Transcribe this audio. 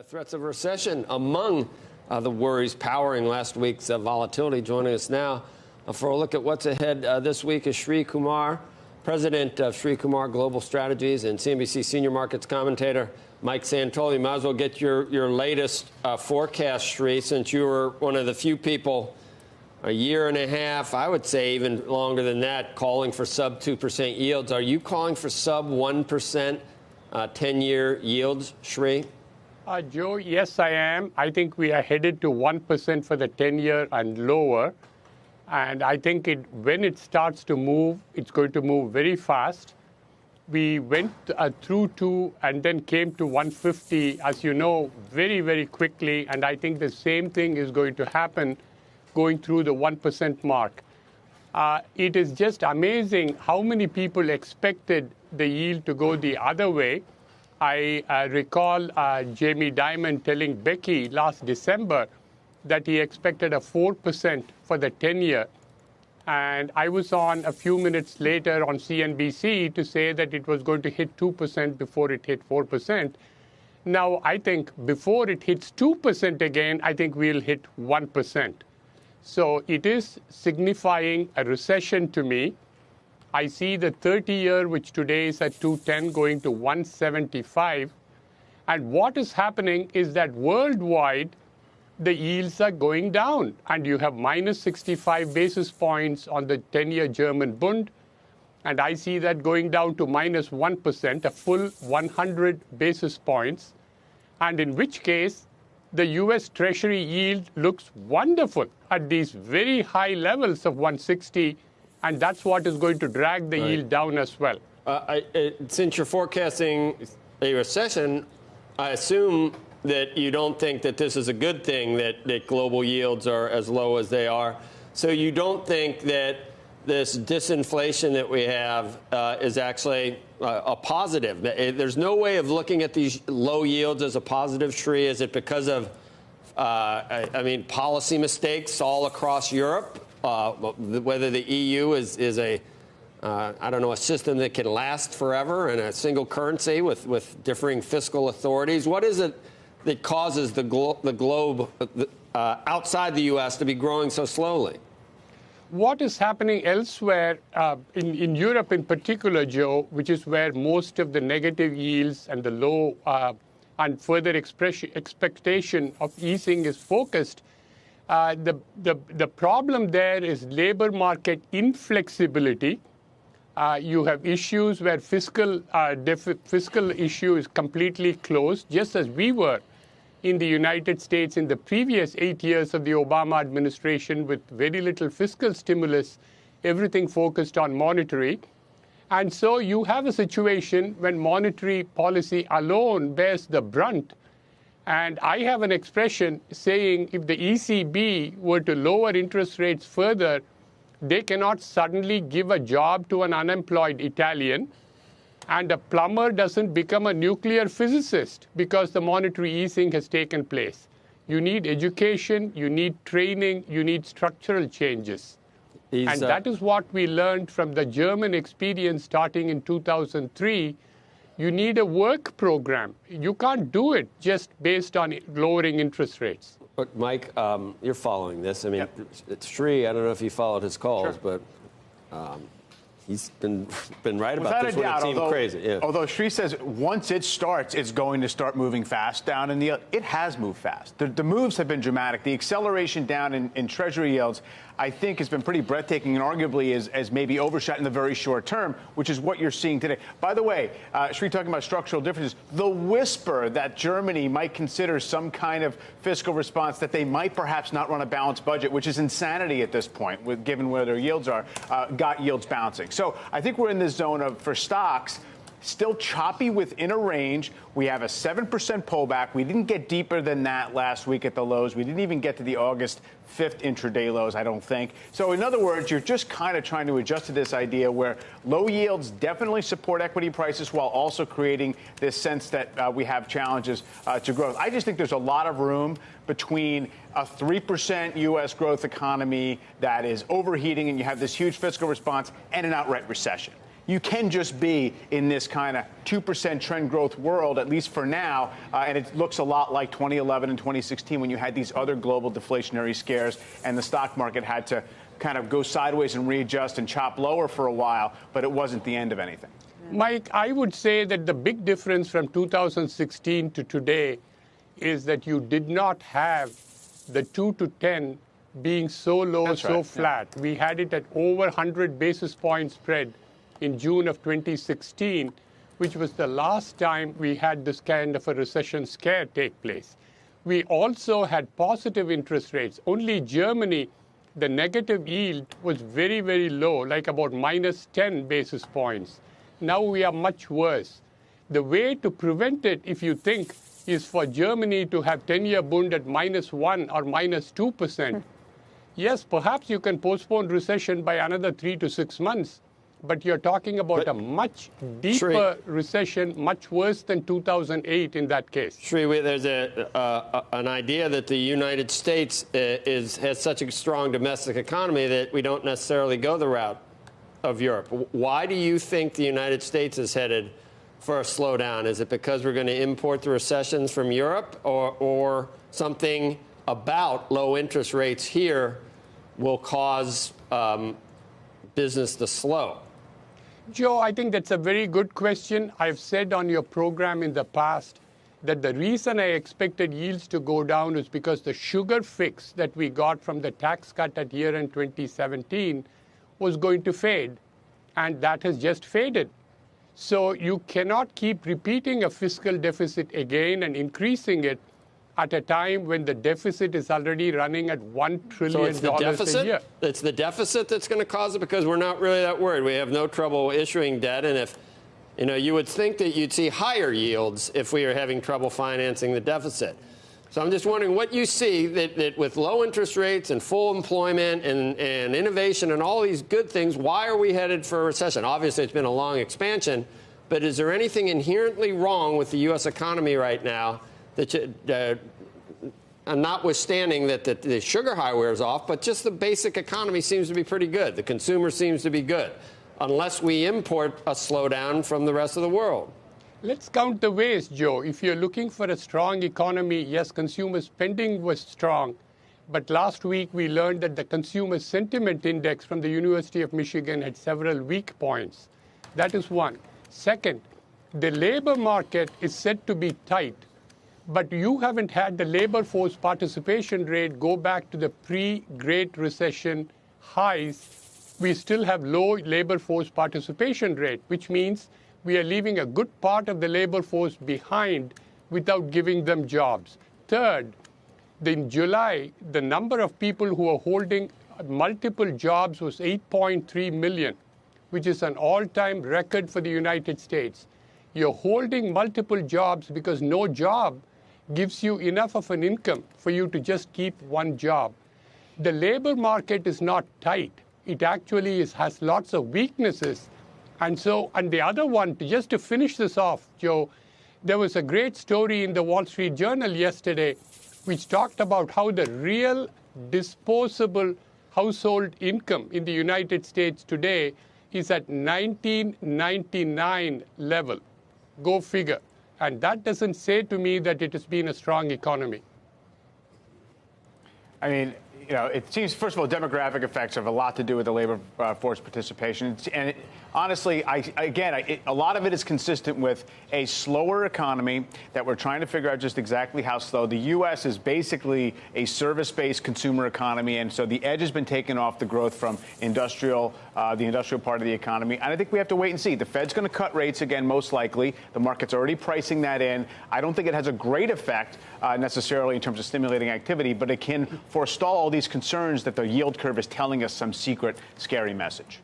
Threats of recession among the worries powering last week's volatility. Joining us now for a look at what's ahead this week is Sri Kumar, president of Sri Kumar Global Strategies and CNBC senior markets commentator Mike Santoli. Might as well get your latest forecast, Sri, since you were one of the few people a year and a half, I would say even longer than that, calling for sub 2% yields. Are you calling for sub 1% 10-year yields, Sri? Joe, yes, I am. I think we are headed to 1% for the 10-year and lower. And I think when it starts to move, it's going to move very fast. We went through 2 and then came to 150, as you know, very, very quickly. And I think the same thing is going to happen going through the 1% mark. It is just amazing how many people expected the yield to go the other way. I recall Jamie Dimon telling Becky last December that he expected a 4% for the 10-year. And I was on a few minutes later on CNBC to say that it was going to hit 2% before it hit 4%. Now, I think before it hits 2% again, I think we'll hit 1%. So it is signifying a recession to me. I see the 30-year, which today is at 210, going to 175. And what is happening is that worldwide, the yields are going down. And you have minus 65 basis points on the 10-year German Bund. And I see that going down to minus 1%, a full 100 basis points. And in which case, the U.S. Treasury yield looks wonderful at these very high levels of 160. And that's what is going to drag the yield down as well. Since you're forecasting a recession, I assume that you don't think that this is a good thing, that global yields are as low as they are. So you don't think that this disinflation that we have is actually a positive? There's no way of looking at these low yields as a positive, Sri. Is it because of, policy mistakes all across Europe? Whether the EU is a system that can last forever and a single currency with differing fiscal authorities. What is it that causes the globe outside the U.S. to be growing so slowly? What is happening elsewhere, in Europe in particular, Joe, which is where most of the negative yields and the low and further expectation of easing is focused, the problem there is labor market inflexibility. You have issues where fiscal issue is completely closed, just as we were in the United States in the previous 8 years of the Obama administration with very little fiscal stimulus, everything focused on monetary. And so you have a situation when monetary policy alone bears the brunt. And I have an expression saying if the ECB were to lower interest rates further, they cannot suddenly give a job to an unemployed Italian, and a plumber doesn't become a nuclear physicist because the monetary easing has taken place. You need education, you need training, you need structural changes. And that is what we learned from the German experience starting in 2003. You need a work program. You can't do it just based on lowering interest rates. But, Mike, you're following this. I mean, It's Sri. I don't know if you followed his calls, but he's been right about this when it seemed crazy. Yeah. Although Sri says once it starts, it's going to start moving fast down. And it has moved fast. The moves have been dramatic. The acceleration down in Treasury yields, I think, has been pretty breathtaking and arguably is maybe overshot in the very short term, which is what you're seeing today. By the way, Sri talking about structural differences, the whisper that Germany might consider some kind of fiscal response, that they might perhaps not run a balanced budget, which is insanity at this point, given where their yields are, got yields bouncing. So I think we're in this zone of, for stocks, still choppy within a range. We have a 7% pullback. We didn't get deeper than that last week at the lows. We didn't even get to the August 5th intraday lows, I don't think. So in other words, you're just kind of trying to adjust to this idea where low yields definitely support equity prices while also creating this sense that we have challenges to growth. I just think there's a lot of room between a 3% U.S. growth economy that is overheating and you have this huge fiscal response and an outright recession. you can just be in this kind of 2% trend growth world, at least for now. And it looks a lot like 2011 and 2016 when you had these other global deflationary scares and the stock market had to kind of go sideways and readjust and chop lower for a while, but it wasn't the end of anything. Mike, I would say that the big difference from 2016 to today is that you did not have the 2 to 10 being so low, so flat. Yeah. We had it at over 100 basis point spread in June of 2016, which was the last time we had this kind of a recession scare take place. We also had positive interest rates. Only Germany, the negative yield was very, very low, like about minus 10 basis points. Now we are much worse. The way to prevent it, if you think, is for Germany to have 10-year Bund at minus 1 or minus 2%. Yes, perhaps you can postpone recession by another 3 to 6 months, but you're talking about a much deeper recession, much worse than 2008 in that case. Sri, there's an idea that the United States has such a strong domestic economy that we don't necessarily go the route of Europe. Why do you think the United States is headed for a slowdown? Is it because we're going to import the recessions from Europe, or something about low interest rates here will cause business to slow? Joe, I think that's a very good question. I've said on your program in the past that the reason I expected yields to go down is because the sugar fix that we got from the tax cut at year-end 2017 was going to fade, and that has just faded. So you cannot keep repeating a fiscal deficit again and increasing it at a time when the deficit is already running at $1 trillion so it's the deficit? A year. It's the deficit that's going to cause it, because we're not really that worried. We have no trouble issuing debt, and if you would think that you'd see higher yields if we are having trouble financing the deficit. So I'm just wondering what you see that with low interest rates and full employment and innovation and all these good things, why are we headed for a recession? Obviously, it's been a long expansion, but is there anything inherently wrong with the U.S. economy right now that notwithstanding that the sugar high wears off, but just the basic economy seems to be pretty good. The consumer seems to be good, unless we import a slowdown from the rest of the world. Let's count the ways, Joe. If you're looking for a strong economy, yes, consumer spending was strong. But last week, we learned that the Consumer Sentiment Index from the University of Michigan had several weak points. That is one. Second, the labor market is said to be tight, but you haven't had the labor force participation rate go back to the pre-Great Recession highs. We still have low labor force participation rate, which means we are leaving a good part of the labor force behind without giving them jobs. Third, in July, the number of people who are holding multiple jobs was 8.3 million, which is an all-time record for the United States. You're holding multiple jobs because no job gives you enough of an income for you to just keep one job. The labor market is not tight. It actually has lots of weaknesses. And the other one, just to finish this off, Joe, there was a great story in the Wall Street Journal yesterday which talked about how the real disposable household income in the United States today is at 1999 level. Go figure. And that doesn't say to me that it has been a strong economy. I mean, it seems, first of all, demographic effects have a lot to do with the labor force participation. And honestly, a lot of it is consistent with a slower economy that we're trying to figure out just exactly how slow. The U.S. is basically a service-based consumer economy, and so the edge has been taken off the growth from the industrial part of the economy. And I think we have to wait and see. The Fed's going to cut rates again, most likely. The market's already pricing that in. I don't think it has a great effect necessarily in terms of stimulating activity, but it can forestall all these concerns that the yield curve is telling us some secret, scary message.